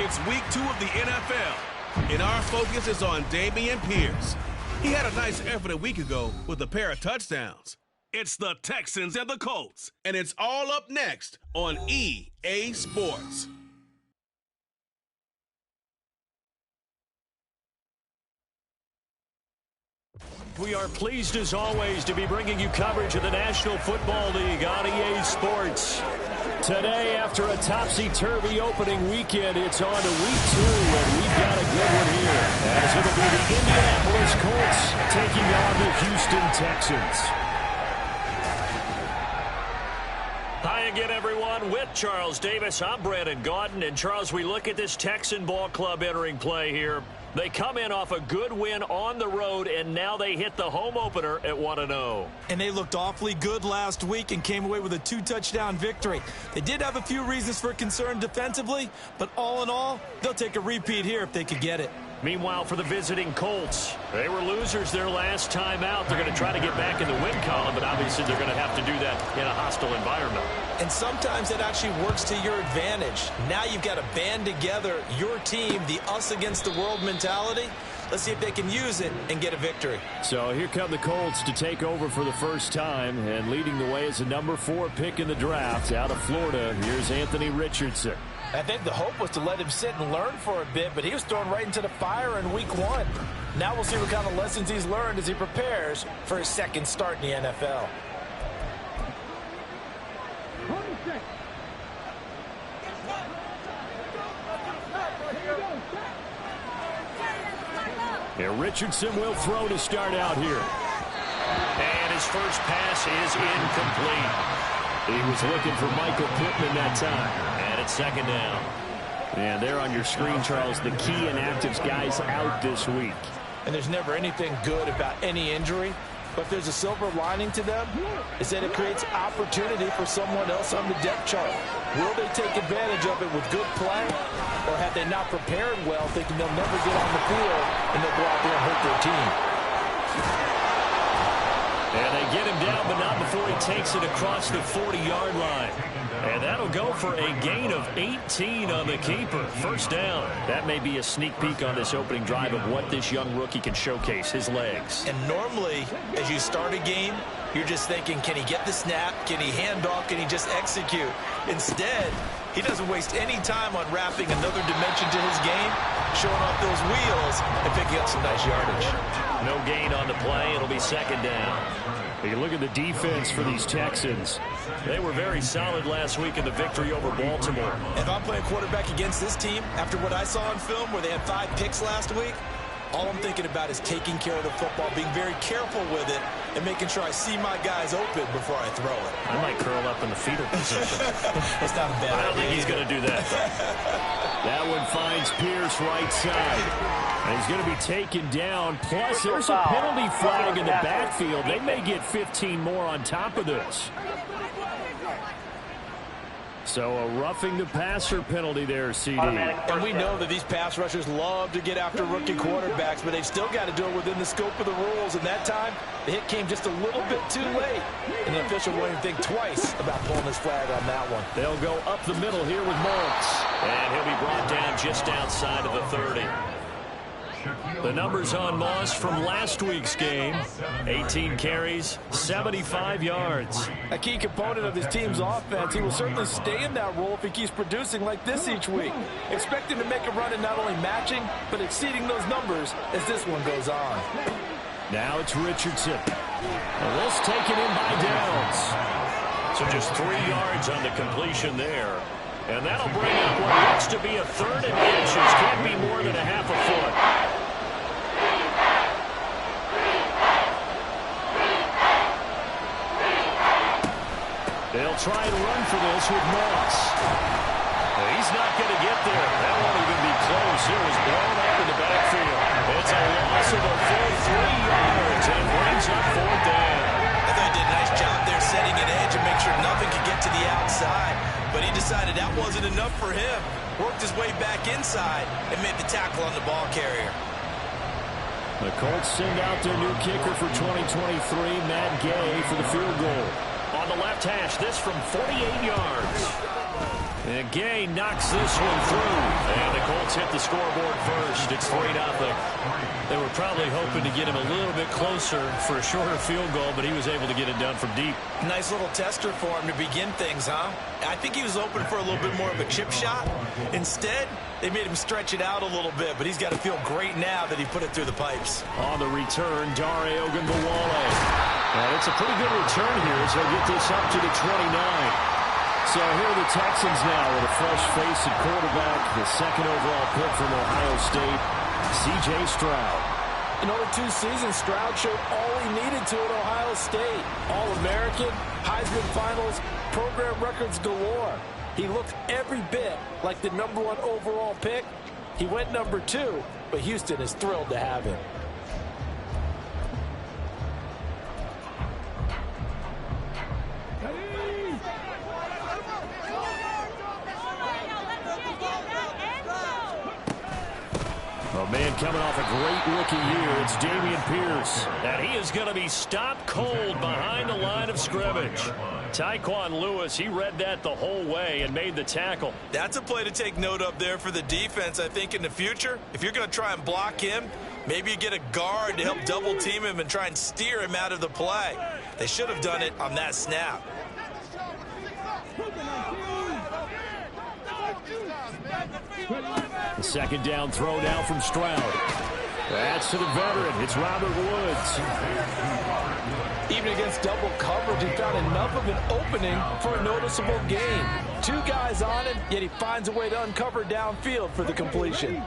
It's week 2 of the NFL, and our focus is on Dameon Pierce. He had a nice effort a week ago with a pair of touchdowns. It's the Texans and the Colts, and it's all up next on EA Sports. We are pleased, as always, to be bringing you coverage of the National Football League on EA Sports. Today, after a topsy-turvy opening weekend, it's on to week 2, and we've got a good one here, as it'll be the Indianapolis Colts taking on the Houston Texans. Hi again, everyone. With Charles Davis, I'm Brandon Gaudin. And, Charles, we look at this Texan ball club entering play here. They come in off a good win on the road, and now they hit the home opener at 1-0. And they looked awfully good last week and came away with a 2-touchdown victory. They did have a few reasons for concern defensively, but all in all, they'll take a repeat here if they could get it. Meanwhile, for the visiting Colts, they were losers their last time out. They're going to try to get back in the win column, but obviously they're going to have to do that in a hostile environment. And sometimes it actually works to your advantage. Now you've got to band together your team, the us against the world mentality. Let's see if they can use it and get a victory. So here come the Colts to take over for the first time, and leading the way is a number 4 pick in the draft out of Florida. Here's Anthony Richardson. I think the hope was to let him sit and learn for a bit, but he was thrown right into the fire in week 1. Now we'll see what kind of lessons he's learned as he prepares for his second start in the NFL. Here Richardson will throw to start out here. And his first pass is incomplete. He was looking for Michael Pittman that time. And it's second down. And there on your screen, Charles, the key inactives guys out this week. And there's never anything good about any injury, but if there's a silver lining to them, is that it creates opportunity for someone else on the depth chart. Will they take advantage of it with good play, or have they not prepared well, thinking they'll never get on the field, and they'll go out there and hurt their team? And they get him down, but not before he takes it across the 40-yard line. And that'll go for a gain of 18 on the keeper. First down. That may be a sneak peek on this opening drive of what this young rookie can showcase, his legs. And normally, as you start a game, you're just thinking, can he get the snap? Can he hand off? Can he just execute? Instead, he doesn't waste any time on wrapping another dimension to his game, showing off those wheels, and picking up some nice yardage. No gain on the play. It'll be second down. You look at the defense for these Texans. They were very solid last week in the victory over Baltimore. If I'm playing quarterback against this team, after what I saw on film where they had 5 picks last week, all I'm thinking about is taking care of the football, being very careful with it, and making sure I see my guys open before I throw it. I might curl up in the fetal position. That's not a bad idea. I don't think he's going to do that. That one finds Pierce right side. And he's going to be taken down. Plus, there's a penalty flag in the backfield. They may get 15 more on top of this. So a roughing the passer penalty there, CD. And we know that these pass rushers love to get after rookie quarterbacks, but they've still got to do it within the scope of the rules. And that time, the hit came just a little bit too late. And the official won't even think twice about pulling his flag on that one. They'll go up the middle here with Moritz. And he'll be brought down just outside of the 30. The numbers on Moss from last week's game: 18 carries, 75 yards. A key component of his team's offense. He will certainly stay in that role if he keeps producing like this each week. Expect him to make a run in not only matching, but exceeding those numbers as this one goes on. Now it's Richardson. And this taken in by Downs. So just 3 yards on the completion there. And that'll bring up what looks to be a 3rd and inches. Can't be more than a half a foot. They'll try and run for this with Moss. He's not going to get there. That won't even be close. It was blown up in the backfield. It's a loss of a full 3 yards and brings up 4th down. I thought he did a nice job there setting an edge and make sure nothing could get to the outside. But he decided that wasn't enough for him. Worked his way back inside and made the tackle on the ball carrier. The Colts send out their new kicker for 2023, Matt Gay, for the field goal. On the left hash, this from 48 yards. And Gay knocks this one through. And the Texans hit the scoreboard first. It's 3-0. They were probably hoping to get him a little bit closer for a shorter field goal, but he was able to get it done from deep. Nice little tester for him to begin things, huh? I think he was open for a little bit more of a chip shot. Instead, they made him stretch it out a little bit, but he's got to feel great now that he put it through the pipes. On the return, Dare Ogunbowale. And it's a pretty good return here as they'll get this up to the 29. So here are the Texans now with a fresh face at quarterback, the second overall pick from Ohio State, C.J. Stroud. In over 2 seasons, Stroud showed all he needed to at Ohio State. All-American, Heisman Finals, program records galore. He looked every bit like the #1 overall pick. He went #2, but Houston is thrilled to have him. A man coming off a great rookie year, it's Dameon Pierce. And he is going to be stopped cold behind the line of scrimmage. Tyquan Lewis, he read that the whole way and made the tackle. That's a play to take note of there for the defense, I think, in the future. If you're going to try and block him, maybe you get a guard to help double team him and try and steer him out of the play. They should have done it on that snap. The second down throw now from Stroud. That's to the veteran. It's Robert Woods. Even against double coverage, he found enough of an opening for a noticeable gain. 2 guys on him, yet he finds a way to uncover downfield for the completion.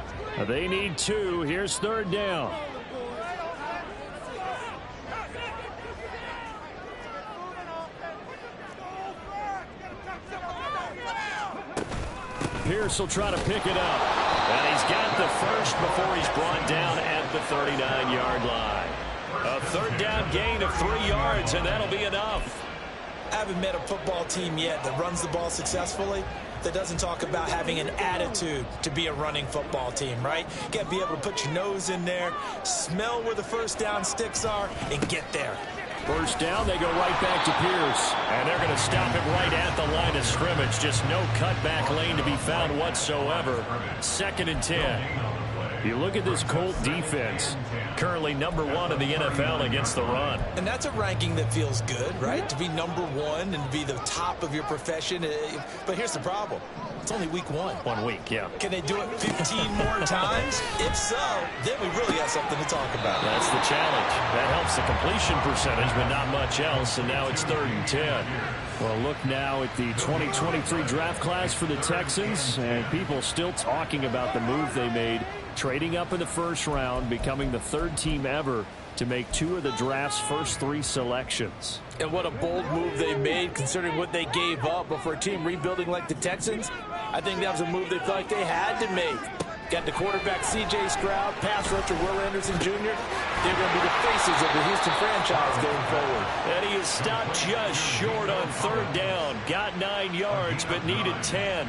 They need 2. Here's third down. Pierce will try to pick it up. And he's got the first before he's brought down at the 39-yard line. A third down gain of 3 yards, and that'll be enough. I haven't met a football team yet that runs the ball successfully that doesn't talk about having an attitude to be a running football team, right? You got to be able to put your nose in there, smell where the first down sticks are, and get there. First down, they go right back to Pierce. And they're going to stop him right at the line of scrimmage. Just no cutback lane to be found whatsoever. 2nd and 10. You look at this Colt defense, currently #1 in the NFL against the run. And that's a ranking that feels good, right? To be #1 and to be the top of your profession. But here's the problem. It's only week 1. 1 week, yeah. Can they do it 15 more times? If so, then we really got something to talk about. That's the challenge. That helps the completion percentage, but not much else. And now it's 3rd and 10. Well, look now at the 2023 draft class for the Texans, and people still talking about the move they made, trading up in the first round, becoming the 3rd team ever to make 2 of the draft's first 3 selections. And what a bold move they made, considering what they gave up. But for a team rebuilding like the Texans, I think that was a move they felt like they had to make. Got the quarterback C.J. Stroud, pass rusher Will Anderson Jr. They're going to be the faces of the Houston franchise going forward. And he is stopped just short on 3rd down. Got 9 yards, but needed 10.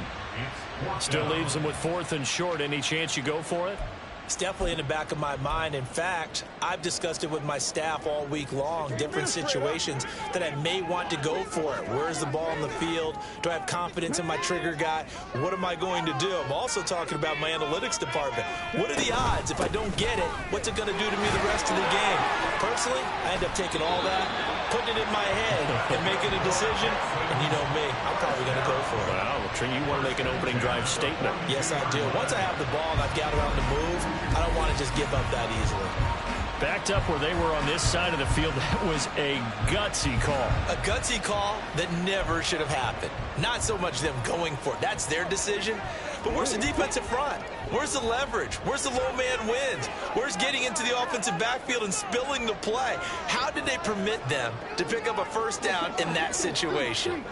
Still leaves him with 4th and short. Any chance you go for it? It's definitely in the back of my mind. In fact, I've discussed it with my staff all week long, different situations that I may want to go for it. Where's the ball in the field? Do I have confidence in my trigger guy? What am I going to do? I'm also talking about my analytics department. What are the odds? If I don't get it, what's it going to do to me the rest of the game? Personally, I end up taking all that, putting it in my head, and making a decision. And you know me, I'm probably going to go for it. Wow, you want to make an opening drive statement. Yes, I do. Once I have the ball and I've got it on the move, I don't want to just give up that easily. Backed up where they were on this side of the field, that was a gutsy call. A gutsy call that never should have happened. Not so much them going for it. That's their decision. But where's the defensive front? Where's the leverage? Where's the low man wins? Where's getting into the offensive backfield and spilling the play? How did they permit them to pick up a first down in that situation?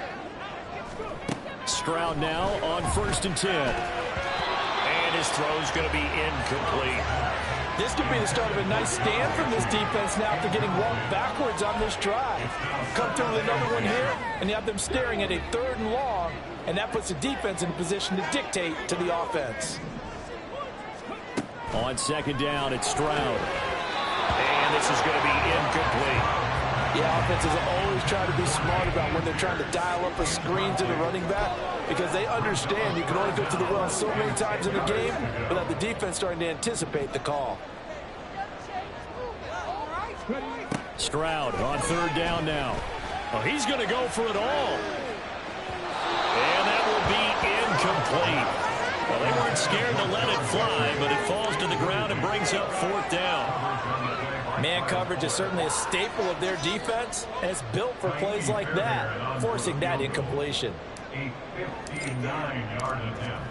Stroud now on 1st and 10. And his throw's going to be incomplete. This could be the start of a nice stand from this defense now after getting walked backwards on this drive. Come through with another one here, and you have them staring at a 3rd and long, and that puts the defense in a position to dictate to the offense. On 2nd down, it's Stroud. And this is going to be incomplete. Yeah, offenses always try to be smart about when they're trying to dial up a screen to the running back because they understand you can only go to the well so many times in a game without the defense starting to anticipate the call. Stroud on third down now. Oh, he's going to go for it all. And that will be incomplete. Well, they weren't scared to let it fly, but it falls to the ground and brings up fourth down. Man coverage is certainly a staple of their defense, and it's built for plays like that, forcing that incompletion. A 59-yard attempt.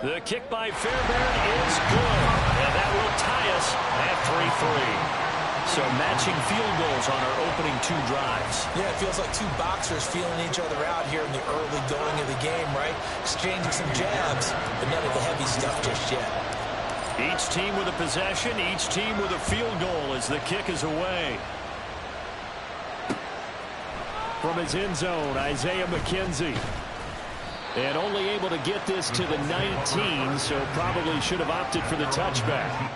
The kick by Fairbairn is good, and that will tie us at 3-3. So matching field goals on our opening two drives. Yeah, it feels like two boxers feeling each other out here in the early going of the game, right? Exchanging some jabs, but none of the heavy stuff just yet. Each team with a possession, each team with a field goal as the kick is away. From his end zone, Isaiah McKenzie. And only able to get this to the 19, so probably should have opted for the touchback.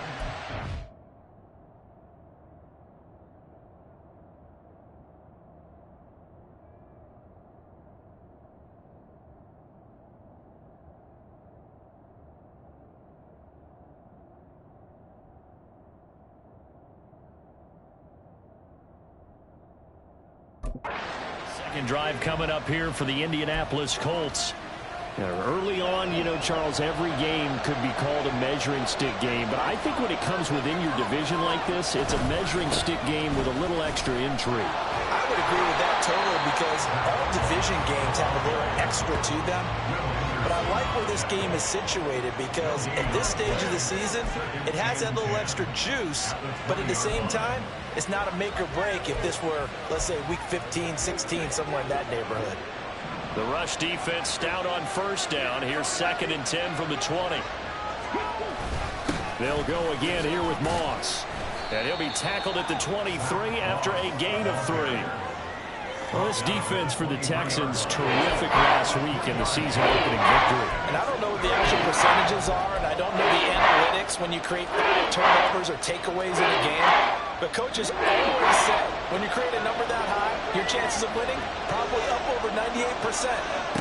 Second drive coming up here for the Indianapolis Colts. Early on, you know, Charles, every game could be called a measuring stick game. But I think when it comes within your division like this, it's a measuring stick game with a little extra intrigue. I would agree with that totally because all division games have a little extra to them. But I like where this game is situated because at this stage of the season, it has that little extra juice. But at the same time, it's not a make or break if this were, let's say, week 15, 16, somewhere in that neighborhood. The rush defense stout on first down. Here's 2nd and 10 from the 20. They'll go again here with Moss. And he'll be tackled at the 23 after a gain of 3. Well, this defense for the Texans, terrific last week in the season-opening victory. And I don't know what the actual percentages are, and I don't know the analytics when you create 5 turnovers or takeaways in a game. But coaches always said, when you create a number that high, your chances of winning probably up over 98%.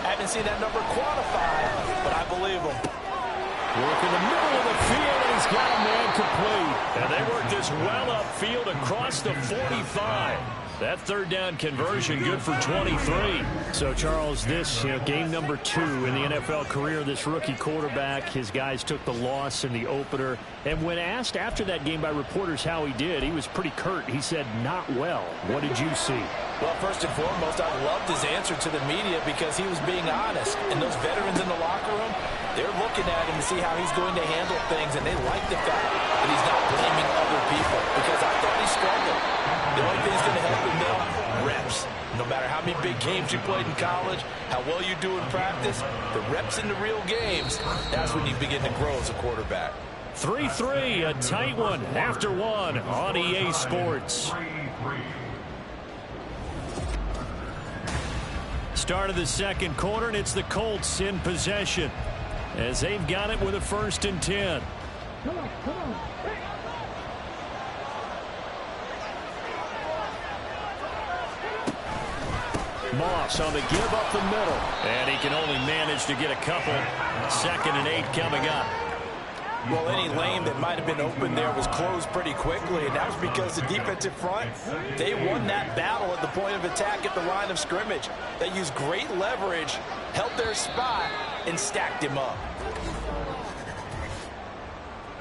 I haven't seen that number quantified, but I believe them. Work in the middle of the field, and he's got a man complete. And they work this well upfield across the 45. That third down conversion good for 23. So, Charles, this game number 2 in the NFL career, this rookie quarterback, his guys took the loss in the opener. And when asked after that game by reporters how he did, he was pretty curt. He said, not well. What did you see? Well, first and foremost, I loved his answer to the media because he was being honest. And those veterans in the locker room, they're looking at him to see how he's going to handle things, and they like the fact that he's not blaming other people because I thought he struggled. The only thing that's going to help him now, reps. No matter how many big games you played in college, how well you do in practice, the reps in the real games, that's when you begin to grow as a quarterback. 3-3, a tight one after one on EA Sports. Start of the second quarter, and it's the Colts in possession as they've got it with a 1st and 10. Come on. Moss on the give up the middle, and he can only manage to get a couple. 2nd and 8 coming up. Well, any lane that might have been open there was closed pretty quickly, and that was because the defensive front, they won that battle at the point of attack at the line of scrimmage. They used great leverage, held their spot, and stacked him up.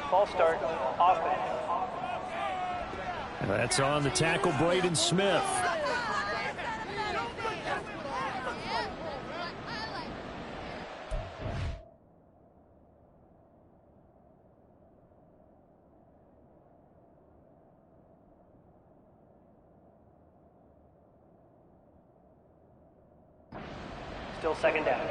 False start, offense. That's on the tackle, Braden Smith. Still 2nd down.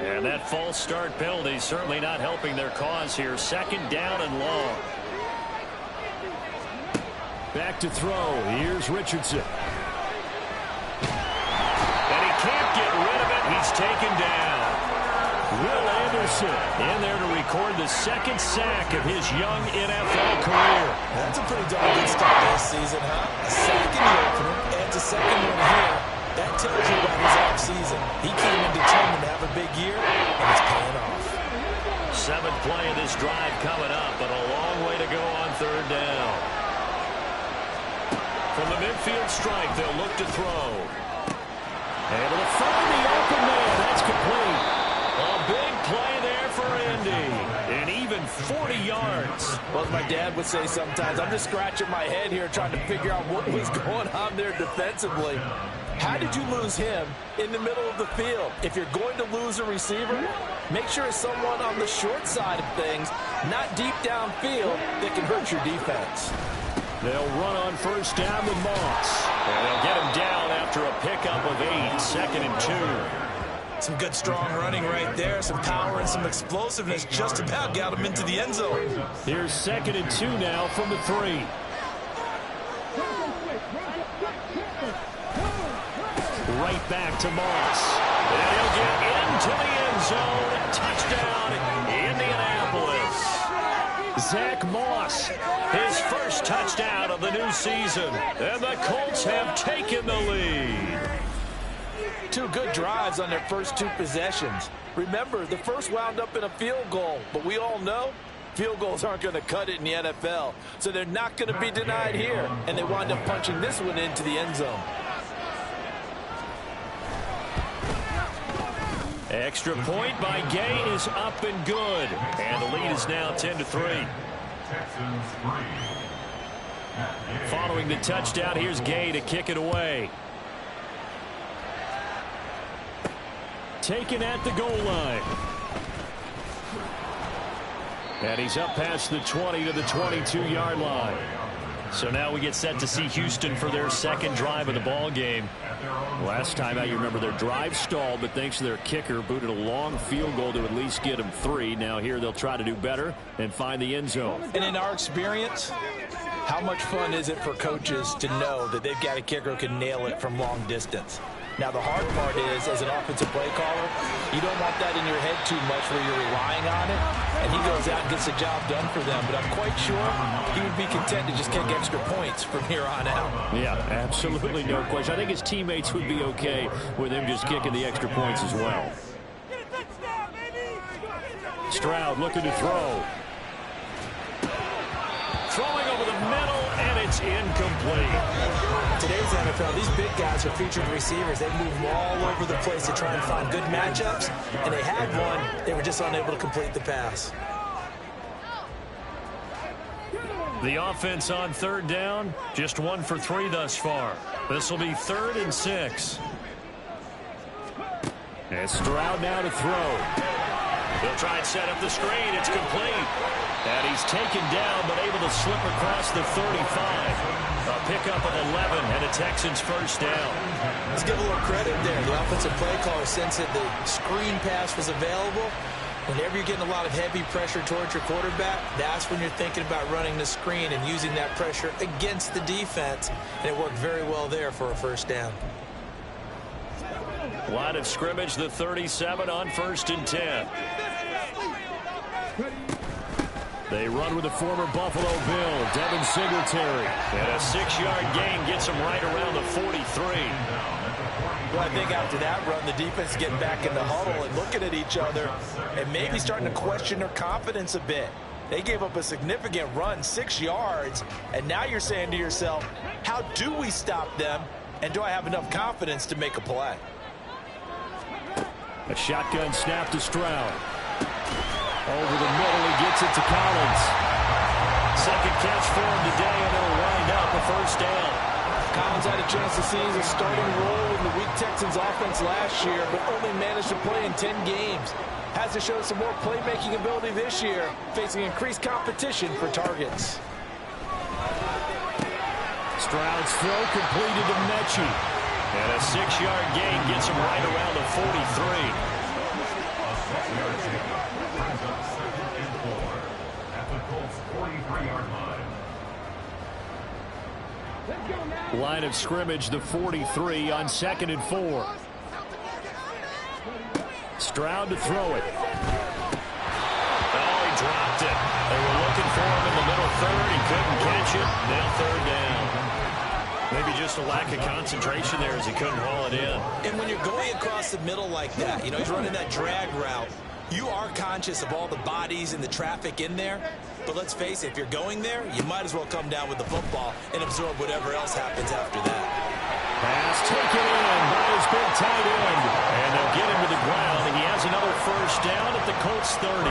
And that false start penalty certainly not helping their cause here. 2nd down and long. Back to throw. Here's Richardson. And he can't get rid of it. He's taken down. Will Anderson in there to record the second sack of his young NFL career. That's a pretty darn good start this season, huh? A sack in the opener, and a second one here. That tells you about his offseason. He came in determined to have a big year, and it's paying off. Seventh play of this drive coming up, but a long way to go on third down. From the midfield strike, they'll look to throw. Able to find the open man. That's complete. A big play there for Indy. And even 40 yards. Well, as my dad would say sometimes, I'm just scratching my head here trying to figure out what was going on there defensively. How did you lose him in the middle of the field? If you're going to lose a receiver, make sure it's someone on the short side of things, not deep downfield, that can hurt your defense. They'll run on first down with Moss. And they'll get him down after a pickup of 8, 2nd and 2. Some good, strong running right there. Some power and some explosiveness just about got him into the end zone. Here's 2nd and 2 now from the 3. Right back to Moss. And he'll get into the end zone. Touchdown, Indianapolis. Zach Moss, his first touchdown of the new season. And the Colts have taken the lead. 2 good drives on their first 2 possessions. Remember, the first wound up in a field goal, but we all know field goals aren't going to cut it in the NFL. So they're not going to be denied here, and they wind up punching this one into the end zone. Extra point by Gay is up and good. And the lead is now 10-3. Following the touchdown, here's Gay to kick it away. Taken at the goal line. And he's up past the 20 to the 22-yard line. So now we get set to see Houston for their second drive of the ball game. Last time out, you remember their drive stalled, but thanks to their kicker, booted a long field goal to at least get them 3. Now here they'll try to do better and find the end zone. And in our experience, how much fun is it for coaches to know that they've got a kicker who can nail it from long distance? Now, the hard part is, as an offensive play caller, you don't want that in your head too much where you're relying on it, and he goes out and gets the job done for them. But I'm quite sure he would be content to just kick extra points from here on out. Yeah, absolutely no question. I think his teammates would be okay with him just kicking the extra points as well. Stroud looking to throw. Throwing over the middle, and it's incomplete. Today's NFL, these big guys are featured receivers. They move all over the place to try and find good matchups, and they had one. They were just unable to complete the pass. The offense on third down, just 1 for 3 thus far. This will be 3rd and 6. And Stroud now to throw. He'll try and set up the screen. It's complete. And he's taken down, but able to slip across the 35. A pickup of 11 and a Texans first down. Let's give a little credit there. The offensive play caller sensed that the screen pass was available. Whenever you're getting a lot of heavy pressure towards your quarterback, that's when you're thinking about running the screen and using that pressure against the defense. And it worked very well there for a first down. Line of scrimmage, the 37 on 1st and 10. They run with the former Buffalo Bill, Devin Singletary. And a 6-yard gain gets him right around the 43. Well, I think after that run, the defense getting back in the huddle and looking at each other and maybe starting to question their confidence a bit. They gave up a significant run, 6 yards, and now you're saying to yourself, how do we stop them, and do I have enough confidence to make a play? A shotgun snap to Stroud. Over the middle, he gets it to Collins. Second catch for him today, and it'll wind up a first down. Collins had a chance to seize a starting role in the weak Texans offense last year, but only managed to play in 10 games. Has to show some more playmaking ability this year, facing increased competition for targets. Stroud's throw completed to Mechie. And a 6-yard gain gets him right around the 43. Line of scrimmage, the 43 on 2nd and 4. Stroud to throw it. Oh, he dropped it. They were looking for him in the middle third. He couldn't catch it. Now third down. Maybe just a lack of concentration there as he couldn't haul it in. And when you're going across the middle like that, you know, he's running that drag route, you are conscious of all the bodies and the traffic in there. But let's face it, if you're going there, you might as well come down with the football and absorb whatever else happens after that. Pass taken in by his big tight end. And they'll get him to the ground. He has another first down at the Colts 30.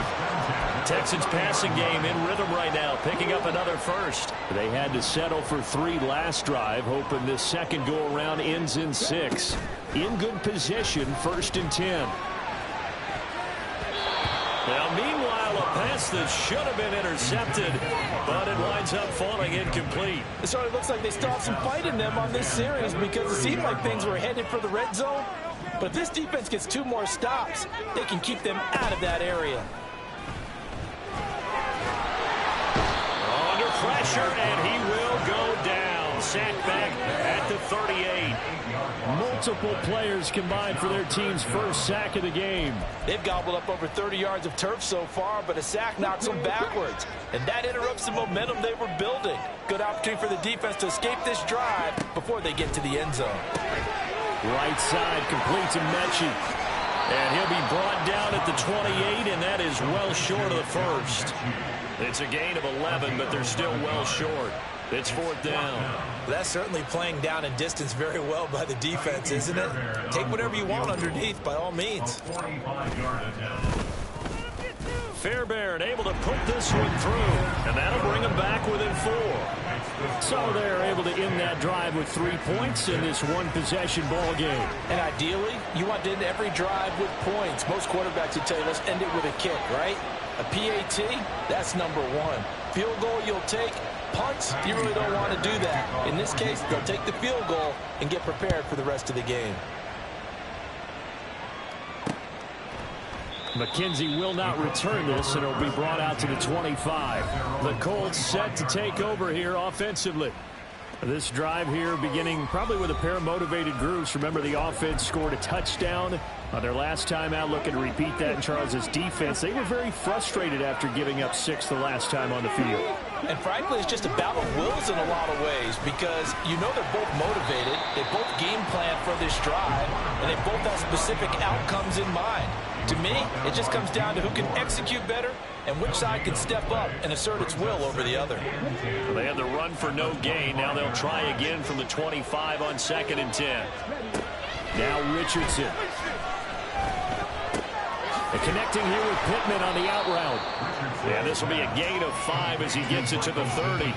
Texans passing game in rhythm right now, picking up another first. They had to settle for 3 last drive, hoping this second go-around ends in 6. In good position, 1st and 10. Now, meanwhile, a pass that should have been intercepted, but it winds up falling incomplete. It sort of looks like they still have some fight in them on this series because it seemed like things were headed for the red zone. But if this defense gets 2 more stops, they can keep them out of that area. Under pressure, and he will go down. Sacked back at the 38. Multiple players combined for their team's first sack of the game. They've gobbled up over 30 yards of turf so far, but a sack knocks them backwards. And that interrupts the momentum they were building. Good opportunity for the defense to escape this drive before they get to the end zone. Right side complete to Mechie. And he'll be brought down at the 28, and that is well short of the first. It's a gain of 11, but they're still well short. It's 4th down. That's certainly playing down and distance very well by the defense, isn't it? Take whatever you want underneath, by all means. Fairbairn able to put this one through, and that'll bring them back within 4. So they're able to end that drive with 3 points in this one-possession ball game. And ideally, you want to end every drive with points. Most quarterbacks would tell you, let's end it with a kick, right? A PAT, that's number 1. Field goal you'll take. Punts, you really don't want to do that. In this case, they'll take the field goal and get prepared for the rest of the game. McKenzie will not return this, and it'll be brought out to the 25. The Colts set to take over here offensively. This drive here beginning probably with a pair of motivated groups. Remember, the offense scored a touchdown on their last time out. Looking to repeat that in Charles' defense. They were very frustrated after giving up 6 the last time on the field. And frankly, it's just a battle of wills in a lot of ways because you know they're both motivated. They both game plan for this drive, and they both have specific outcomes in mind. To me, it just comes down to who can execute better and which side can step up and assert its will over the other. Well, they had the run for no gain. Now they'll try again from the 25 on 2nd and 10. Now Richardson. And connecting here with Pittman on the out route. And this will be a gain of 5 as he gets it to the 30.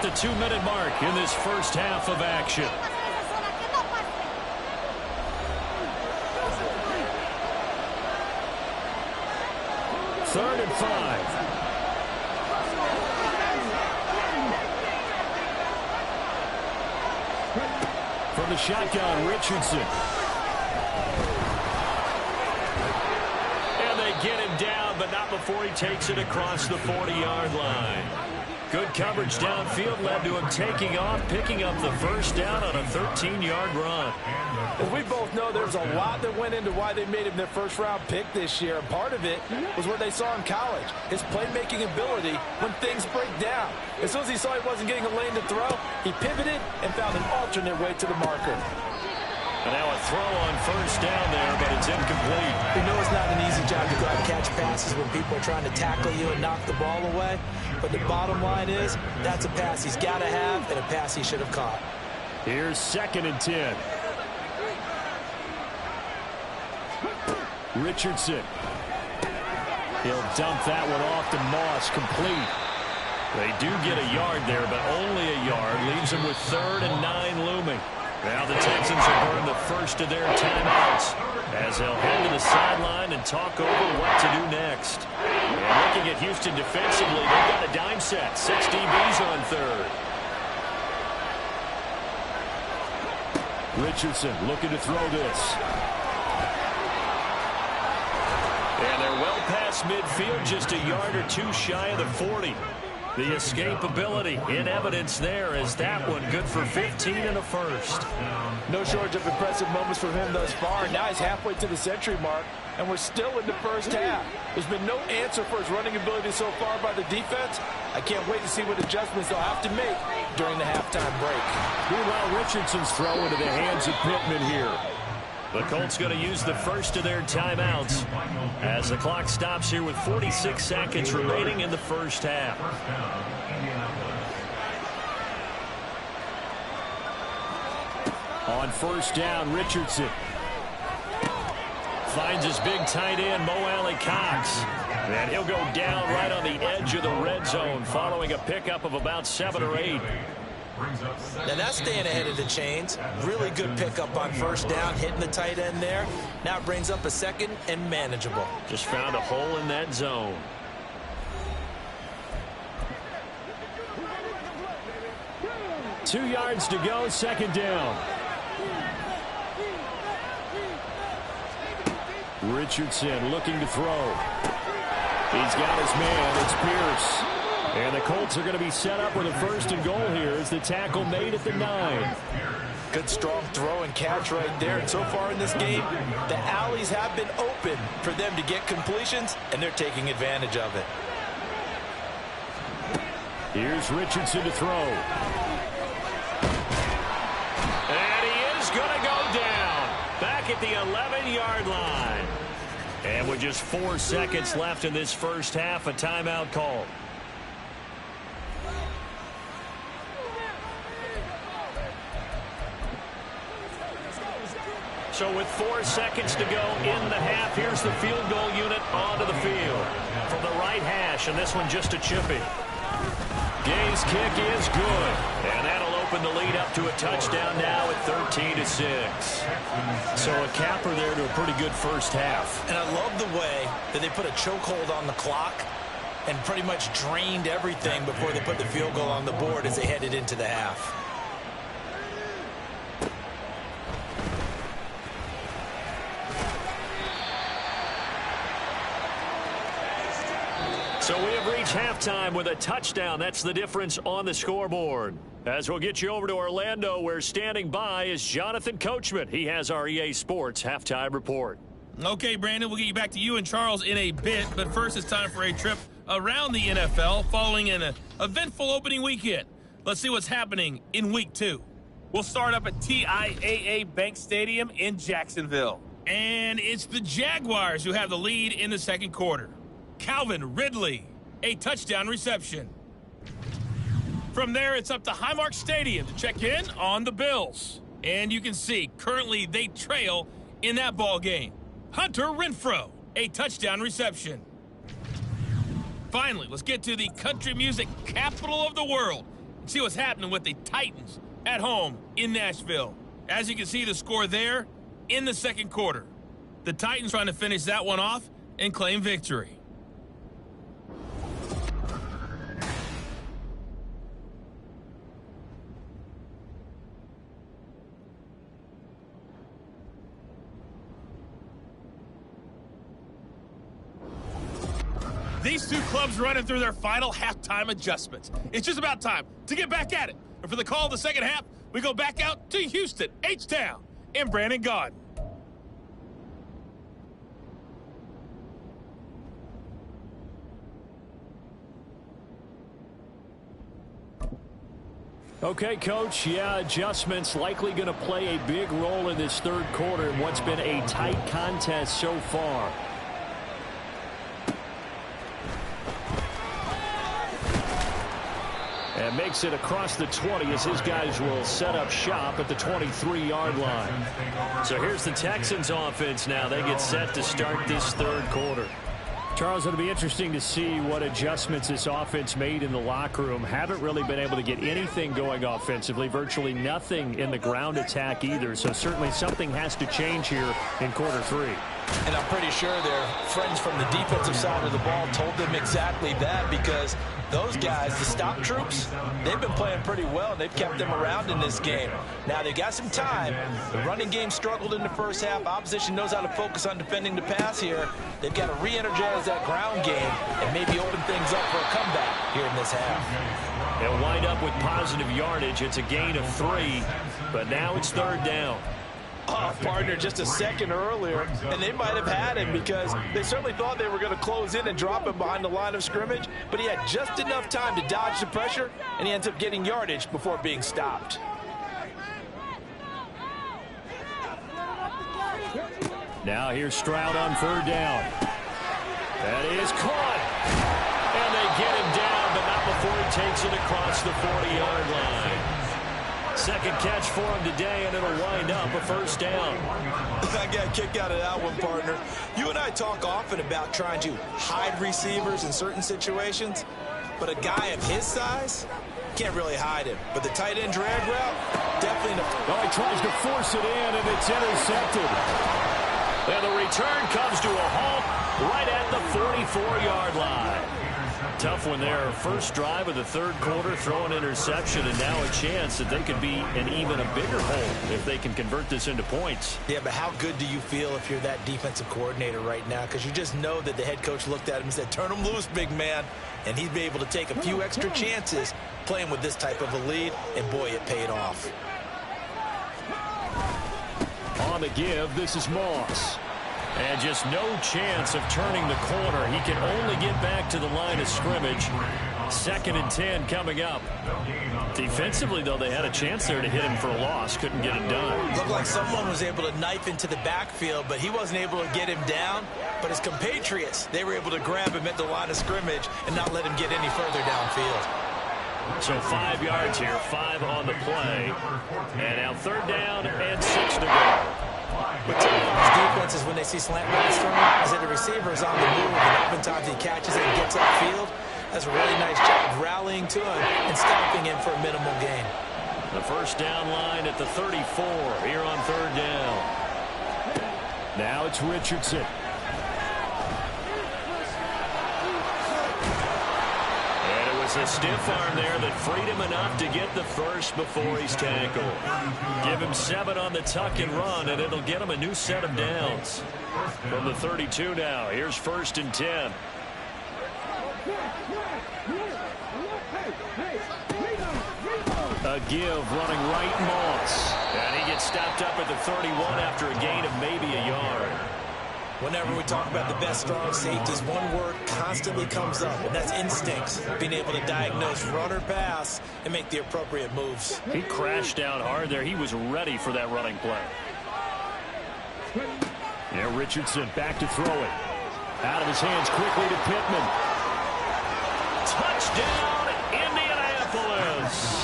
The 2-minute mark in this first half of action. Third and 5. From the shotgun, Richardson. And they get him down, but not before he takes it across the 40-yard line. Good coverage downfield led to him taking off, picking up the first down on a 13-yard run. As we both know, there's a lot that went into why they made him their first-round pick this year. And part of it was what they saw in college, his playmaking ability when things break down. As soon as he saw he wasn't getting a lane to throw, he pivoted and found an alternate way to the marker. And now a throw on first down there, but it's incomplete. You know it's not an easy job to go out and catch passes when people are trying to tackle you and knock the ball away. But the bottom line is, that's a pass he's got to have and a pass he should have caught. Here's 2nd and 10. Richardson. He'll dump that one off to Moss, complete. They do get a yard there, but only a yard. Leaves them with 3rd and 9 looming. Now the Texans will burn the first of their timeouts as they'll head to the sideline and talk over what to do next. And looking at Houston defensively, they've got a dime set. 6 DBs on 3rd. Richardson looking to throw this. And they're well past across midfield, just a yard or two shy of the 40. The escapability in evidence there as that one good for 15 and a first. No shortage of impressive moments from him thus far. Now he's halfway to the century mark, and we're still in the first half. There's been no answer for his running ability so far by the defense. I can't wait to see what adjustments they'll have to make during the halftime break. Meanwhile, Richardson's throw into the hands of Pittman here. The Colts going to use the first of their timeouts as the clock stops here with 46 seconds remaining in the first half. On first down, Richardson finds his big tight end, Mo Alley-Cox. And he'll go down right on the edge of the red zone following a pickup of about 7 or 8. Now that's staying ahead of the chains. Really good pickup on first down, hitting the tight end there. Now it brings up a second and manageable. Just found a hole in that zone. Two yards to go, second down. Richardson looking to throw. He's got his man. It's Pierce. And the Colts are going to be set up with a first and goal here as the tackle made at the 9. Good strong throw and catch right there. And so far in this game, the alleys have been open for them to get completions, and they're taking advantage of it. Here's Richardson to throw. And he is going to go down back at the 11-yard line. And with just 4 seconds left in this first half, a timeout call. So with 4 seconds to go in the half, here's the field goal unit onto the field from the right hash, and this one just a chippy. Gay's kick is good, and that'll open the lead up to a touchdown now at 13-6. So a capper there to a pretty good first half. And I love the way that they put a chokehold on the clock and pretty much drained everything before they put the field goal on the board as they headed into the half. So we have reached halftime with a touchdown. That's the difference on the scoreboard. As we'll get you over to Orlando, where standing by is Jonathan Coachman. He has our EA Sports halftime report. Okay, Brandon, we'll get you back to you and Charles in a bit. But first, it's time for a trip around the NFL following an eventful opening weekend. Let's see what's happening in Week 2. We'll start up at TIAA Bank Stadium in Jacksonville. And it's the Jaguars who have the lead in the second quarter. Calvin Ridley, a touchdown reception. From there, it's up to Highmark Stadium to check in on the Bills. And you can see, currently they trail in that ball game. Hunter Renfrow, a touchdown reception. Finally, let's get to the country music capital of the world and see what's happening with the Titans at home in Nashville. As you can see, the score there in the second quarter. The Titans trying to finish that one off and claim victory. These two clubs running through their final halftime adjustments. It's just about time to get back at it. And for the call of the second half, we go back out to Houston, H-Town, and Brandon Gaudin. Okay, Coach, yeah, adjustments likely going to play a big role in this third quarter in what's been a tight contest so far. And makes it across the 20 as his guys will set up shop at the 23-yard line. So here's the Texans offense now. They get set to start this third quarter. Charles, it'll be interesting to see what adjustments this offense made in the locker room. Haven't really been able to get anything going offensively, virtually nothing in the ground attack either. So certainly something has to change here in quarter 3. And I'm pretty sure their friends from the defensive side of the ball told them exactly that, because those guys, the stop troops, they've been playing pretty well, and they've kept them around in this game. Now, they got some time. The running game struggled in the first half. Opposition knows how to focus on defending the pass here. They've got to re-energize that ground game and maybe open things up for a comeback here in this half. They'll wind up with positive yardage. It's a gain of 3, but now it's 3rd down. Oh, partner, just a second earlier, and they might have had him, because they certainly thought they were going to close in and drop him behind the line of scrimmage, but he had just enough time to dodge the pressure, and he ends up getting yardage before being stopped. Now here's Stroud on 3rd down. That is caught. And they get him down, but not before he takes it across the 40-yard line. Second catch for him today, and it'll wind up a 1st down. I got a kick out of that one, partner. You and I talk often about trying to hide receivers in certain situations, but a guy of his size can't really hide him. But the tight end drag route, definitely. Oh, he tries to force it in, and it's intercepted. And the return comes to a halt right at the 44-yard line. Tough one there. First drive of the 3rd quarter, throw an interception, and now a chance that they could be in even a bigger hole if they can convert this into points. Yeah, but how good do you feel if you're that defensive coordinator right now? Because you just know that the head coach looked at him and said, turn him loose, big man. And he'd be able to take a few extra chances playing with this type of a lead, and boy, it paid off. On the give, this is Moss. And just no chance of turning the corner. He can only get back to the line of scrimmage. 2nd and 10 coming up. Defensively, though, they had a chance there to hit him for a loss. Couldn't get it done. Looked like someone was able to knife into the backfield, but he wasn't able to get him down. But his compatriots, they were able to grab him at the line of scrimmage and not let him get any further downfield. So 5 yards here, 5 on the play. And now 3rd down and 6 to go. What's up with these defenses when they see slant routes from him is that the receiver is on the move, and oftentimes he catches it and gets upfield. That's a really nice job rallying to him and stopping him for a minimal gain. The 1st down line at the 34 here on 3rd down. Now it's Richardson. A stiff arm there that freed him enough to get the first before he's tackled. Give him 7 on the tuck and run, and it'll get him a new set of downs. From the 32 now, here's 1st and 10. A give running right, Moss. And he gets stopped up at the 31 after a gain of maybe a yard. Whenever we talk about the best strong safeties, one word constantly comes up, and that's instincts. Being able to diagnose run or pass and make the appropriate moves. He crashed down hard there. He was ready for that running play. Now Richardson back to throw it. Out of his hands quickly to Pittman. Touchdown, Indianapolis.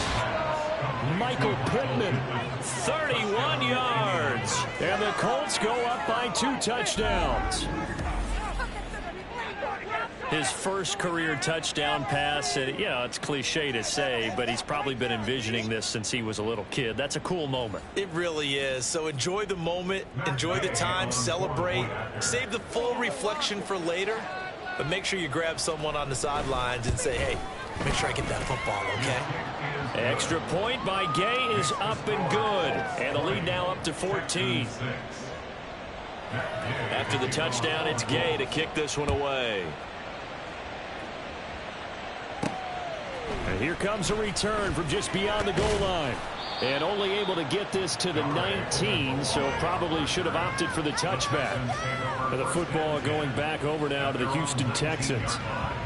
Michael Pittman, 31 yards. And the Colts go up by 2 touchdowns. His first career touchdown pass, and you know, it's cliche to say, but he's probably been envisioning this since he was a little kid. That's a cool moment. It really is. So enjoy the moment, enjoy the time, celebrate, save the full reflection for later, but make sure you grab someone on the sidelines and say, hey, make sure I get that football, okay? Extra point by Gay is up and good. And the lead now up to 14. After the touchdown, it's Gay to kick this one away. And here comes a return from just beyond the goal line. And only able to get this to the 19, so probably should have opted for the touchback. And the football going back over now to the Houston Texans.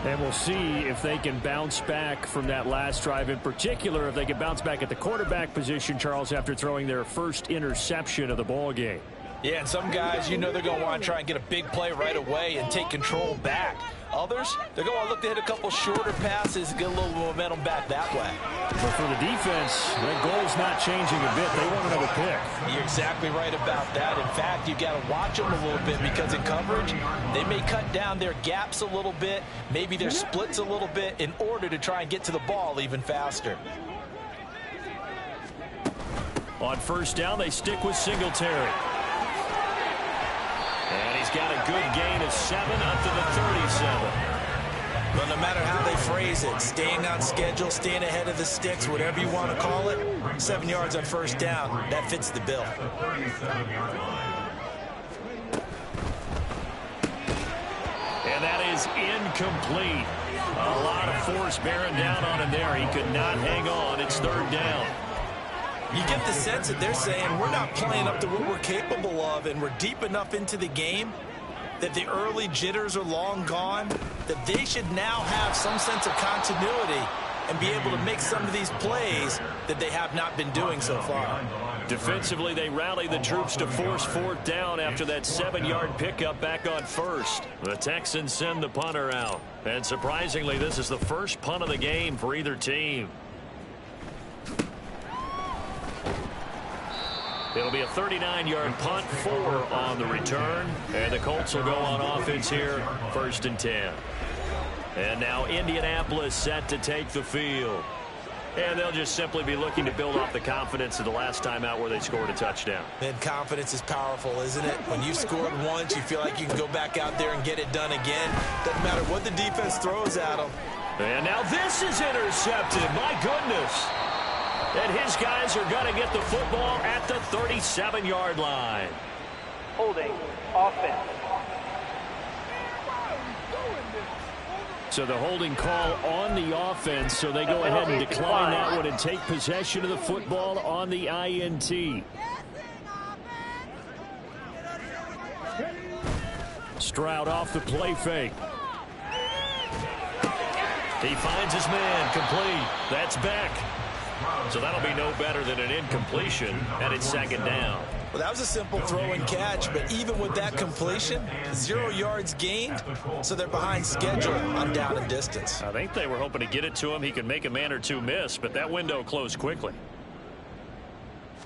And we'll see if they can bounce back from that last drive, in particular, if they can bounce back at the quarterback position, Charles, after throwing their first interception of the ball game. Yeah, and some guys, you know they're going to want to try and get a big play right away and take control back. Others, they're going to look to hit a couple shorter passes and get a little momentum back that way. But for the defense, their goal's not changing a bit. They want another pick. You're exactly right about that. In fact, you've got to watch them a little bit because in coverage, they may cut down their gaps a little bit, maybe their splits a little bit in order to try and get to the ball even faster. On 1st down, they stick with Singletary. And he's got a good gain of 7 up to the 37. But no matter how they phrase it, staying on schedule, staying ahead of the sticks, whatever you want to call it, 7 yards on first down, that fits the bill. And that is incomplete. A lot of force bearing down on him there. He could not hang on. It's third down. You get the sense that they're saying we're not playing up to what we're capable of, and we're deep enough into the game that the early jitters are long gone, that they should now have some sense of continuity and be able to make some of these plays that they have not been doing so far. Defensively, they rally the troops to force fourth down after that 7-yard pickup back on first. The Texans send the punter out. And surprisingly, this is the first punt of the game for either team. It'll be a 39-yard punt, 4 on the return. And the Colts will go on offense here, 1st and 10. And now Indianapolis set to take the field. And they'll just simply be looking to build off the confidence of the last time out where they scored a touchdown. And confidence is powerful, isn't it? When you've scored once, you feel like you can go back out there and get it done again. Doesn't matter what the defense throws at them. And now this is intercepted. My goodness. And his guys are going to get the football at the 37-yard line. Holding, offense. So the holding call on the offense, so they go ahead and decline that one and take possession of the football on the INT. Stroud off the play fake. He finds his man, complete. That's Beck. So that'll be no better than an incompletion, and it's 2nd down. Well, that was a simple throw and catch, but even with that completion, 0 yards gained, so they're behind schedule on down and distance. I think they were hoping to get it to him. He could make a man or two miss, but that window closed quickly.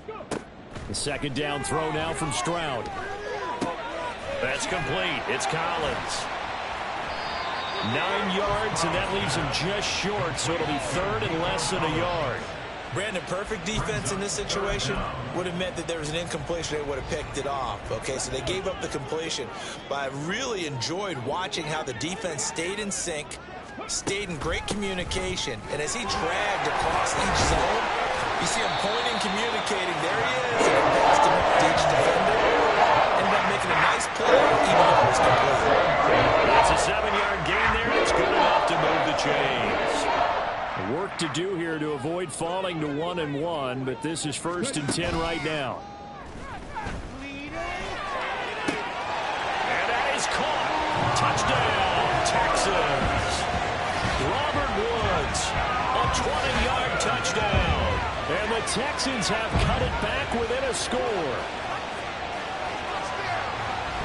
The 2nd down throw now from Stroud. That's complete. It's Collins. 9 yards, and that leaves him just short, so it'll be 3rd and less than a yard. Brandon, perfect defense in this situation would have meant that there was an incompletion. They would have picked it off. Okay, so they gave up the completion. But I really enjoyed watching how the defense stayed in sync, stayed in great communication. And as he dragged across each zone, you see him pointing, communicating. There he is. And past him to each defender. Ended up making a nice play, even though it was complete. That's a 7-yard gain there. It's good enough to move the chains. Work to do here to avoid falling to 1-1, but this is 1st and 10 right now. And that is caught. Touchdown, Texans. Robert Woods, a 20-yard touchdown. And the Texans have cut it back within a score.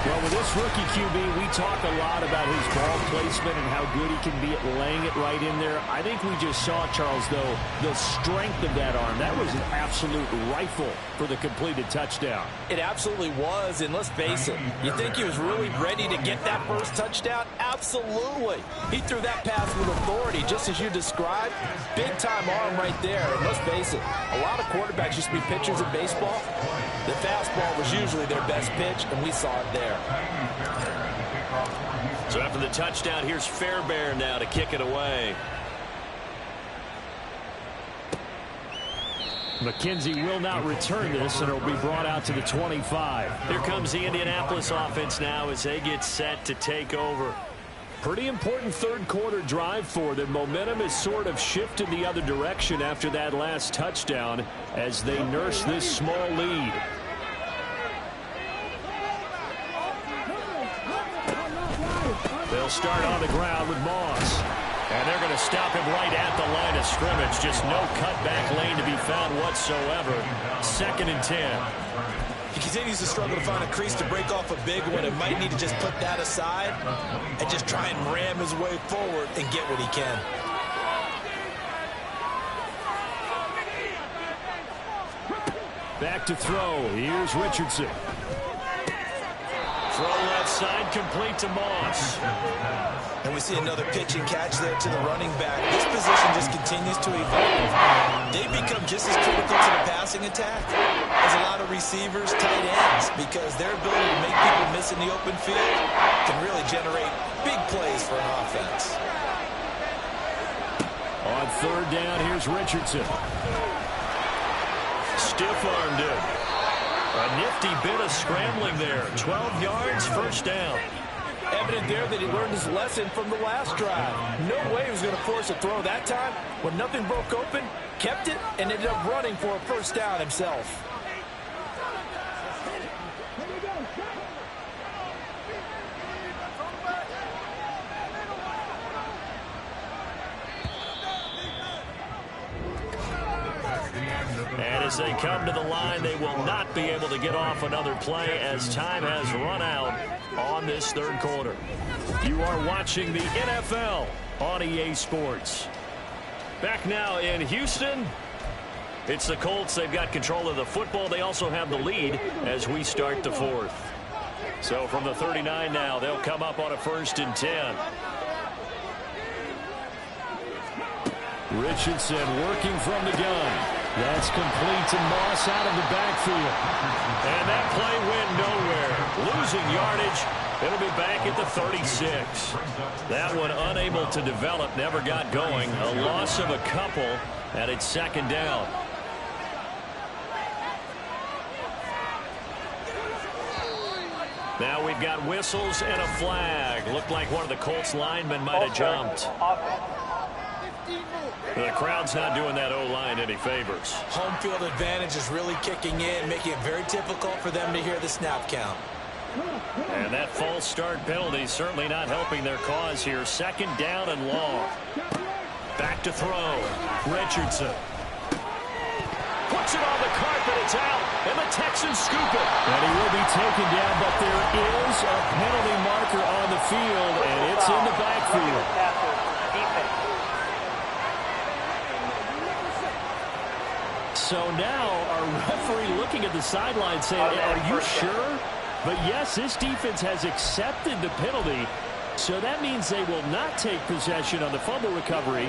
Well, with this rookie QB, we talk a lot about his ball placement and how good he can be at laying it right in there. I think we just saw, Charles, though, the strength of that arm. That was an absolute rifle for the completed touchdown. It absolutely was, and let's face it, you think he was really ready to get that first touchdown? Absolutely. He threw that pass with authority, just as you described. Big-time arm right there, and let's face it, a lot of quarterbacks used to be pitchers in baseball. The fastball was usually their best pitch, and we saw it there. So after the touchdown, here's Fairbairn now to kick it away. McKenzie will not return this, and it'll be brought out to the 25. Here comes the Indianapolis offense now as they get set to take over. Pretty important third quarter drive for them. Momentum has sort of shifted the other direction after that last touchdown as they nurse this small lead. They'll start on the ground with Moss. And they're going to stop him right at the line of scrimmage. Just no cutback lane to be found whatsoever. 2nd and 10. He continues to struggle to find a crease to break off a big one and might need to just put that aside and just try and ram his way forward and get what he can. Back to throw. Here's Richardson. Throw left side, complete to Moss. And we see another pitch and catch there to the running back. This position just continues to evolve. They become just as critical to the passing attack as a lot of receivers, tight ends, because their ability to make people miss in the open field can really generate big plays for an offense. On third down, here's Richardson. Stiff-armed it. A nifty bit of scrambling there. 12 yards, first down. Evident there that he learned his lesson from the last drive. No way he was going to force a throw that time. When nothing broke open, kept it, and ended up running for a first down himself. And as they come to the line, they will not be able to get off another play as time has run out on this third quarter. You are watching the NFL on EA Sports. Back now in Houston, it's the Colts. They've got control of the football. They also have the lead as we start the fourth. So from the 39 now, they'll come up on a 1st and 10. Richardson working from the gun. That's complete to Moss out of the backfield. And that play went nowhere. Losing yardage. It'll be back at the 36. That one unable to develop, never got going. A loss of a couple, and it's 2nd down. Now we've got whistles and a flag. Looked like one of the Colts linemen might have jumped. The crowd's not doing that O-line any favors. Home field advantage is really kicking in, making it very difficult for them to hear the snap count. And that false start penalty certainly not helping their cause here. 2nd down and long. Back to throw. Richardson. Puts it on the carpet. It's out. And the Texans scoop it. And he will be taken down, but there is a penalty marker on the field, and it's in the backfield. So now our referee looking at the sideline saying, are you sure? But yes, this defense has accepted the penalty, so that means they will not take possession on the fumble recovery.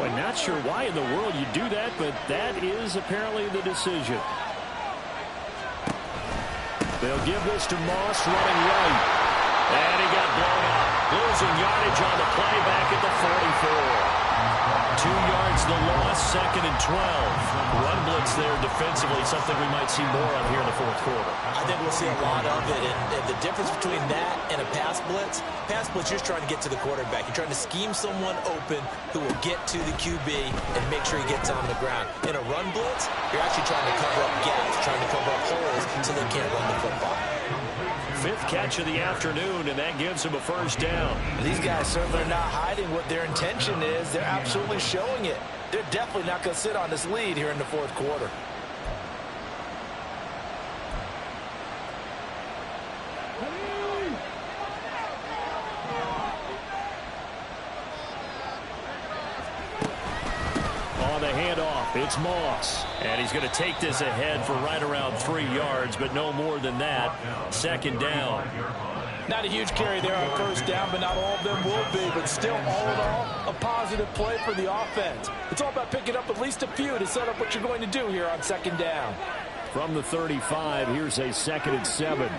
Well, not sure why in the world you do that, but that is apparently the decision. They'll give this to Moss running right. And he got blown up. Losing yardage on the play back at the 44. 2 yards the loss, 2nd and 12. Run blitz there defensively, something we might see more of here in the 4th quarter. I think we'll see a lot of it, and the difference between that and a pass blitz, you're just trying to get to the quarterback. You're trying to scheme someone open who will get to the QB and make sure he gets on the ground. In a run blitz, you're actually trying to cover up gaps, trying to cover up holes so they can't run the football. 5th catch of the afternoon, and that gives him a 1st down. These guys certainly are not hiding what their intention is. They're absolutely showing it. They're definitely not going to sit on this lead here in the 4th quarter. On the handoff, it's Moss. And he's going to take this ahead for right around 3 yards, but no more than that. 2nd down. Not a huge carry there on 1st down, but not all of them will be. But still, all in all, a positive play for the offense. It's all about picking up at least a few to set up what you're going to do here on 2nd down. From the 35, here's a 2nd and 7.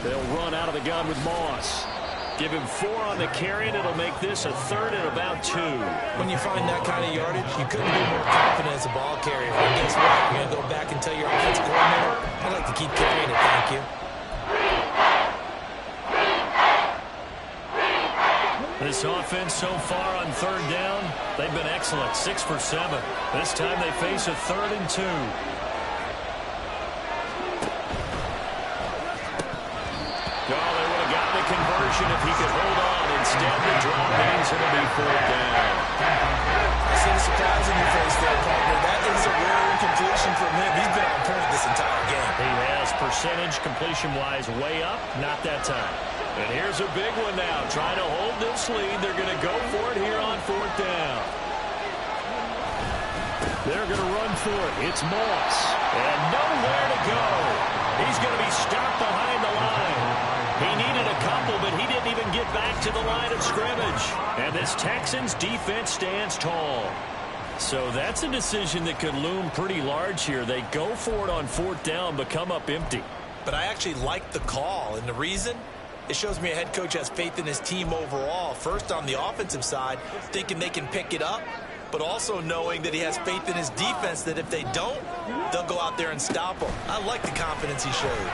They'll run out of the gun with Moss. Give him 4 on the carry, and it'll make this a 3rd and about 2. When you find that kind of yardage, you couldn't be more confident as a ball carrier. And guess what? You're going to go back and tell your offensive coordinator, I'd like to keep carrying it, thank you. This offense so far on 3rd down, they've been excellent, 6 for 7. This time they face a 3rd and 2. Conversion if he could hold on. Instead, the drop means it'll be 4th down. I see the surprise in your face there, partner. That is a rare incompletion from him. He's been on point this entire game. He has percentage completion-wise way up. Not that time. And here's a big one now. Trying to hold this lead. They're going to go for it here on 4th down. They're going to run for it. It's Moss. And nowhere to go. He's going to be stopped behind the line. He needed a couple, but he didn't even get back to the line of scrimmage. And this Texans defense stands tall. So that's a decision that could loom pretty large here. They go for it on 4th down, but come up empty. But I actually like the call, and the reason? It shows me a head coach has faith in his team overall. First, on the offensive side, thinking they can pick it up, but also knowing that he has faith in his defense that if they don't, they'll go out there and stop them. I like the confidence he showed.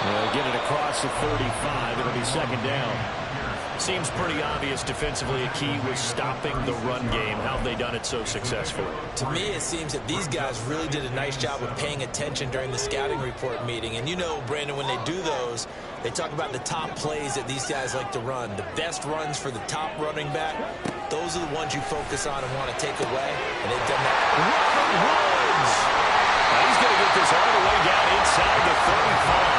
They'll get it across the 35. It'll be 2nd down. Seems pretty obvious defensively a key was stopping the run game. How have they done it so successfully? To me, it seems that these guys really did a nice job of paying attention during the scouting report meeting. And you know, Brandon, when they do those, they talk about the top plays that these guys like to run. The best runs for the top running back, those are the ones you focus on and want to take away. And they've done that. Woods! He's going to get this all the way down inside the 35.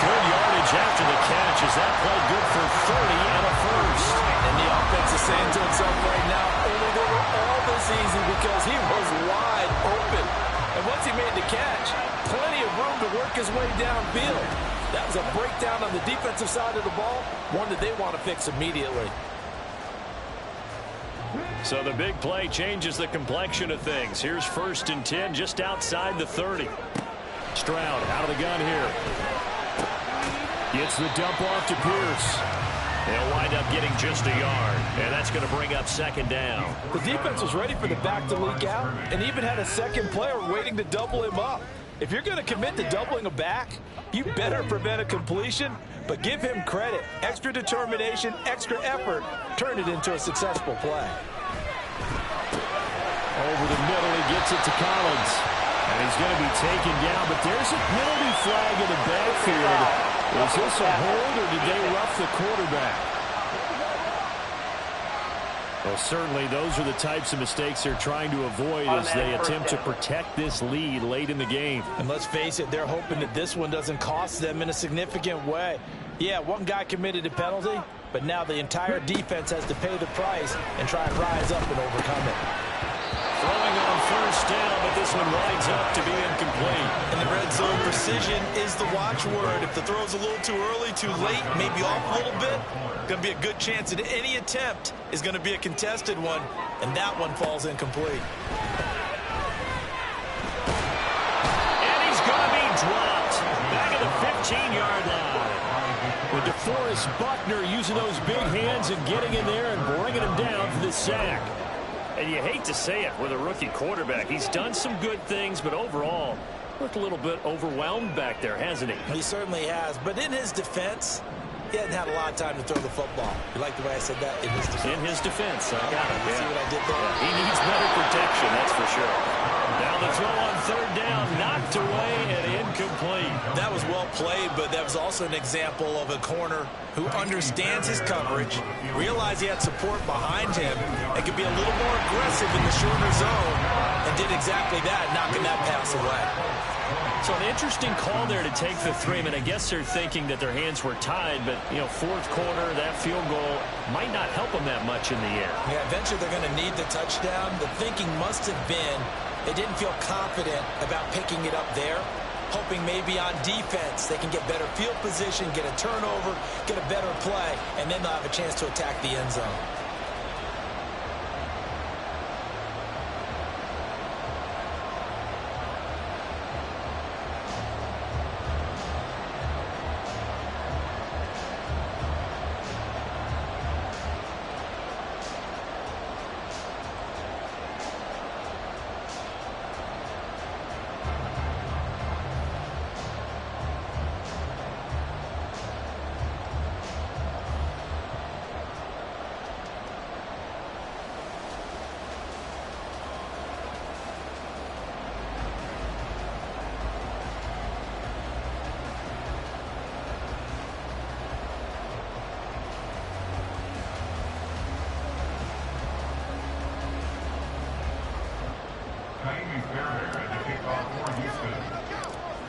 Good yardage after the catch. Is that play good for 30 and a first? And the offense is saying to itself right now, only they were all this easy because he was wide open. And once he made the catch, plenty of room to work his way downfield. That was a breakdown on the defensive side of the ball, one that they want to fix immediately. So the big play changes the complexion of things. Here's 1st and 10 just outside the 30. Stroud out of the gun here. Gets the dump off to Pierce. They'll wind up getting just a yard, and that's going to bring up 2nd down. The defense was ready for the back to leak out and even had a second player waiting to double him up. If you're going to commit to doubling a back, you better prevent a completion, but give him credit. Extra determination, extra effort, turn it into a successful play. Over the middle, he gets it to Collins. And he's going to be taken down, but there's a penalty flag in the backfield. Was this a hold, or did they rough the quarterback? Well, certainly those are the types of mistakes they're trying to avoid as they attempt to protect this lead late in the game. And let's face it, they're hoping that this one doesn't cost them in a significant way. Yeah, one guy committed a penalty, but now the entire defense has to pay the price and try and rise up and overcome it. Throwing on 1st down, but this one winds up to be incomplete. And the red zone precision is the watchword. If the throw's a little too early, too late, maybe off a little bit, going to be a good chance that any attempt is going to be a contested one, and that one falls incomplete. And he's going to be dropped back at the 15-yard line. With DeForest Buckner using those big hands and getting in there and bringing him down for the sack. And you hate to say it with a rookie quarterback. He's done some good things, but overall, looked a little bit overwhelmed back there, hasn't he? He certainly has. But in his defense, he hasn't had a lot of time to throw the football. You like the way I said that? In his defense. In his defense. I got it. You see what I did there? Yeah, he needs better protection, that's for sure. Now the throw on 3rd down, knocked away and incomplete. That was well played, but that was also an example of a corner who understands his coverage, realized he had support behind him, and could be a little more aggressive in the shorter zone, and did exactly that, knocking that pass away. So an interesting call there to take the 3. I mean, I guess they're thinking that their hands were tied, but, you know, 4th quarter, that field goal might not help them that much in the air. Yeah, eventually they're going to need the touchdown. The thinking must have been they didn't feel confident about picking it up there, hoping maybe on defense they can get better field position, get a turnover, get a better play, and then they'll have a chance to attack the end zone.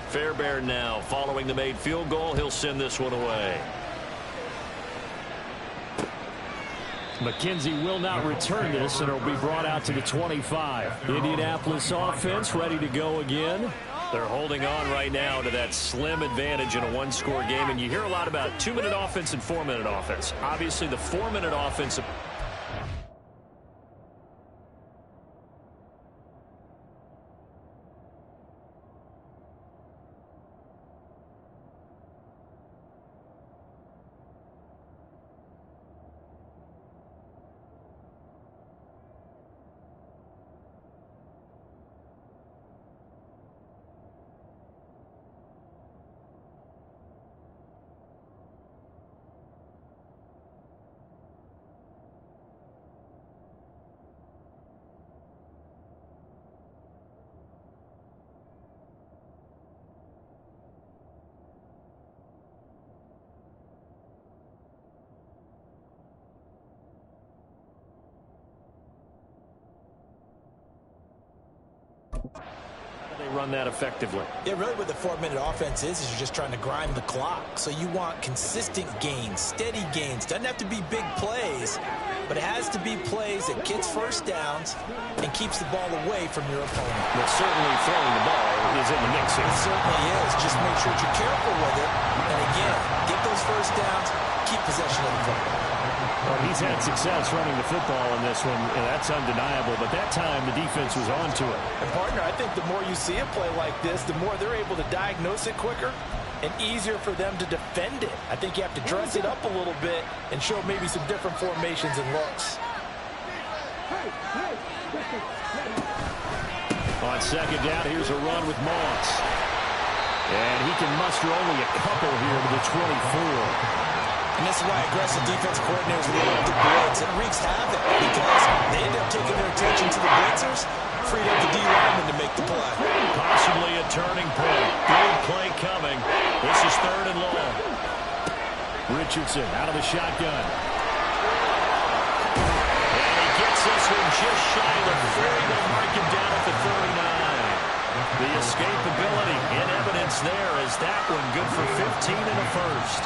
Fairbairn now following the made field goal. He'll send this one away. McKenzie will not return this, and it'll be brought out to the 25. Indianapolis offense ready to go again. They're holding on right now to that slim advantage in a one-score game, and you hear a lot about 2-minute offense and 4-minute offense. Obviously, the 4-minute offense. They run that effectively. Yeah, really what the 4-minute offense is you're just trying to grind the clock. So you want consistent gains, steady gains. Doesn't have to be big plays, but it has to be plays that gets first downs and keeps the ball away from your opponent. But certainly throwing the ball is in the mix here. It certainly is. Just make sure you're careful with it. And again, get those first downs, keep possession of the football. Well, he's had success running the football in this one, and that's undeniable. But that time, the defense was on to it. And, partner, I think the more you see a play like this, the more they're able to diagnose it quicker and easier for them to defend it. I think you have to dress it up a little bit and show maybe some different formations and looks. On second down, here's a run with Moss. And he can muster only a couple here to the 24. And this is why aggressive defense coordinators love to blitz. It wreaks havoc because they end up taking their attention to the blitzers, freed up the D-lineman to make the play. Possibly a turning point. Big play coming. This is 3rd and long. Richardson out of the shotgun. And he gets this one just shy of the 40. They'll mark him down at the 39. The escapability in evidence there is that one good for 15 and a first.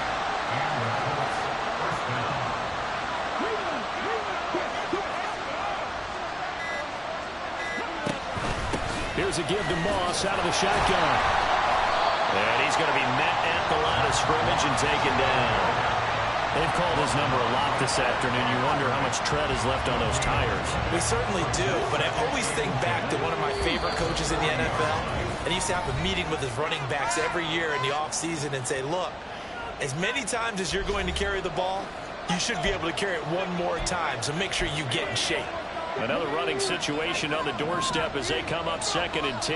Here's a give to Moss out of the shotgun. And he's going to be met at the line of scrimmage and taken down. They've called his number a lot this afternoon. You wonder how much tread is left on those tires. We certainly do, but I always think back to one of my favorite coaches in the NFL. And he used to have a meeting with his running backs every year in the offseason and say, look, as many times as you're going to carry the ball, you should be able to carry it one more time, so make sure you get in shape. Another running situation on the doorstep as they come up 2nd and 10.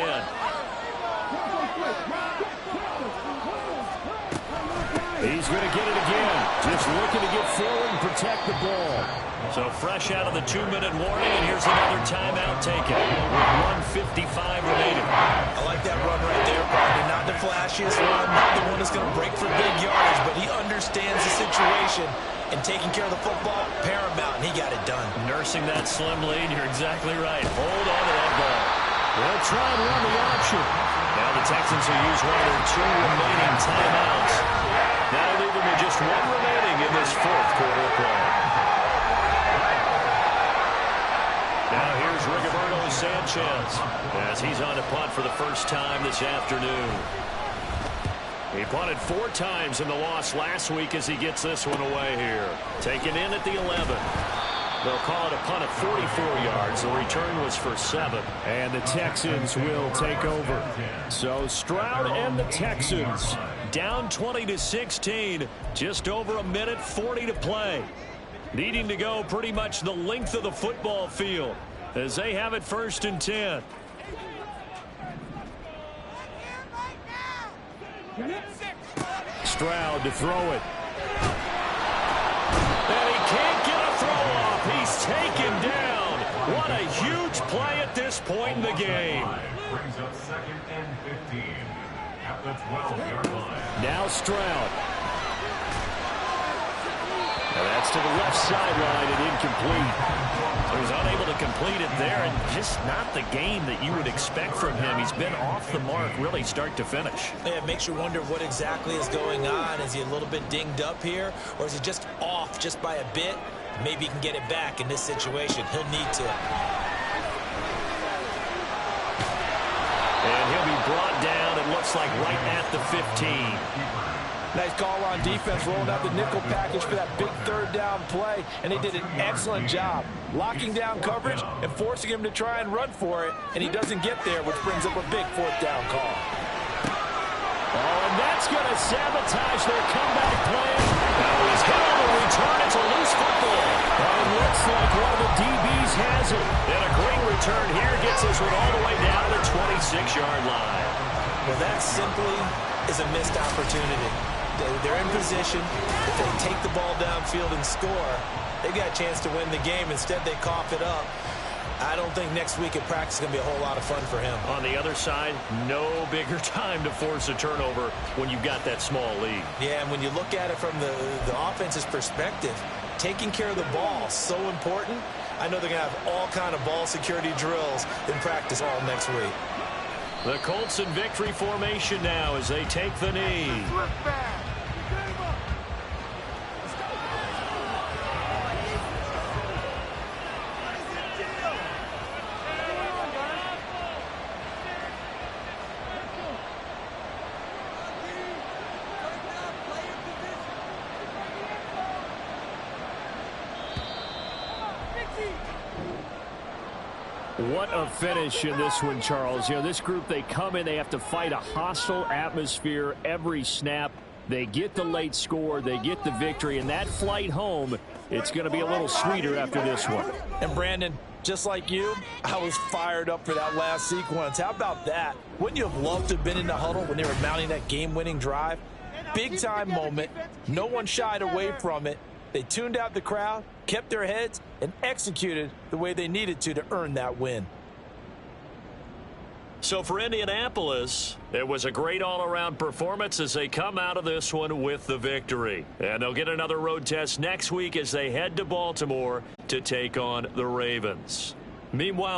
He's going to get it again. Just looking to get forward and protect the ball. So fresh out of the 2-minute warning, and here's another timeout taken with 1:55 remaining. I like that run right there, partner. Not the flashiest run, not the one that's going to break for big yardage, but he understands the situation. And taking care of the football, paramount, and he got it done. Nursing that slim lead, you're exactly right. Hold on to that ball. They'll try and run the option. Now the Texans will use one of their 2 remaining timeouts. That'll leave them with just 1 remaining in this 4th quarter of play. Now here's Rigoberto Sanchez as he's on to punt for the first time this afternoon. He punted 4 times in the loss last week as he gets this one away here. Taken in at the 11. They'll call it a punt of 44 yards. The return was for 7. And the Texans will take over. So Stroud and the Texans down 20-16. Just over a minute 40 to play. Needing to go pretty much the length of the football field as they have it 1st and 10. Stroud to throw it. And he can't get a throw off. He's taken down. What a huge play at this point in the game. Brings up 2nd and 15 at the 12-yard line. Now Stroud. And that's to the left sideline and incomplete. He was unable to complete it there, and just not the game that you would expect from him. He's been off the mark really start to finish. Yeah, it makes you wonder what exactly is going on. Is he a little bit dinged up here, or is he just off just by a bit? Maybe he can get it back in this situation. He'll need to. And he'll be brought down looks like right at the 15. Nice call on defense, rolling out the nickel package for that big third down play, and they did an excellent job locking down coverage and forcing him to try and run for it, and he doesn't get there, which brings up a big fourth down call. Oh, and that's going to sabotage their comeback plan. Now he's hit on the return. It's a loose football. And it looks like one of the DBs has it. And a great return here gets this one all the way down to the 26-yard line. Well, that simply is a missed opportunity. They're in position. If they take the ball downfield and score, they've got a chance to win the game. Instead, they cough it up. I don't think next week at practice is going to be a whole lot of fun for him. On the other side, no bigger time to force a turnover when you've got that small lead. Yeah, and when you look at it from the offense's perspective, taking care of the ball is so important. I know they're going to have all kind of ball security drills in practice all next week. The Colts in victory formation now as they take the knee. What a finish in this one, Charles. You know, this group, they come in, they have to fight a hostile atmosphere every snap. They get the late score, they get the victory, and that flight home, it's going to be a little sweeter after this one. And Brandon, just like you, I was fired up for that last sequence. How about that? Wouldn't you have loved to have been in the huddle when they were mounting that game-winning drive? Big-time moment. No one shied away from it. They tuned out the crowd, kept their heads, and executed the way they needed to earn that win. So for Indianapolis, it was a great all-around performance as they come out of this one with the victory. And they'll get another road test next week as they head to Baltimore to take on the Ravens. Meanwhile,